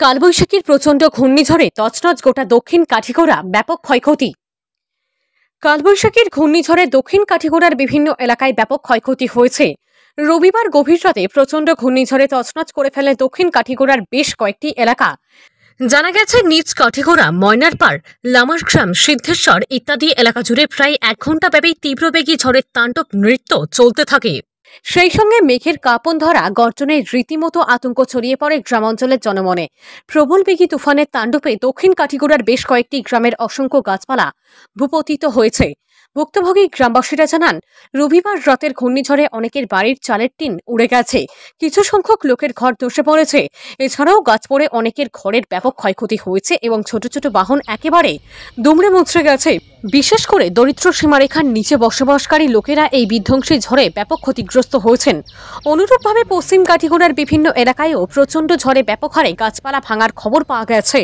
কালবৈশাখীর প্রচণ্ড ঘূর্ণিঝড়ে তছনছ গোটা দক্ষিণ কাঠিগড়া, ব্যাপক ক্ষয়ক্ষতি। কালবৈশাখীর ঘূর্ণিঝড়ে দক্ষিণ কাঠিগড়ার বিভিন্ন এলাকায় ব্যাপক ক্ষয়ক্ষতি হয়েছে। রবিবার গভীর রাতে প্রচণ্ড ঘূর্ণিঝড়ে তছনছ করে ফেলে দক্ষিণ কাঠিগড়ার বেশ কয়েকটি এলাকা। জানা গেছে, নিচ কাঠিগড়া, ময়নারপাড়, লামারগ্রাম, সিদ্ধেশ্বর ইত্যাদি এলাকা জুড়ে প্রায় 1 ঘণ্টা ব্যাপী তীব্রবেগী ঝড়ের তাণ্ডব নৃত্য চলতে থাকে। সেই সঙ্গে মেঘের কাঁপন ধরা গর্জনের রীতিমতো আতঙ্ক ছড়িয়ে পড়ে গ্রামাঞ্চলের জনমনে। প্রবল বেগী তুফানের তাণ্ডবে দক্ষিণ কাঠিগড়ার বেশ কয়েকটি গ্রামের অসংখ্য গাছপালা ভূপতিত হয়েছে। ভুক্তভোগী গ্রামবাসীরা জানান, রবিবার রাতের ঘূর্ণিঝড়ে অনেকের বাড়ির চালের টিন উড়ে গেছে, কিছু সংখ্যক লোকের ঘর ধসে পড়েছে। এছাড়াও গাছ পড়ে অনেকের ঘরের ব্যাপক ক্ষয়ক্ষতি হয়েছে এবং ছোট ছোট বাহন একেবারে দুমড়ে মুচড়ে গেছে। বিশেষ করে দরিদ্র সীমারেখার নিচে বসবাসকারী লোকেরা এই বিধ্বংসী ঝড়ে ব্যাপক ক্ষতিগ্রস্ত হয়েছেন। অনুরূপভাবে পশ্চিম কাঠিগড়ার বিভিন্ন এলাকায়ও প্রচণ্ড ঝড়ে ব্যাপক হারে গাছপালা ভাঙার খবর পাওয়া গেছে।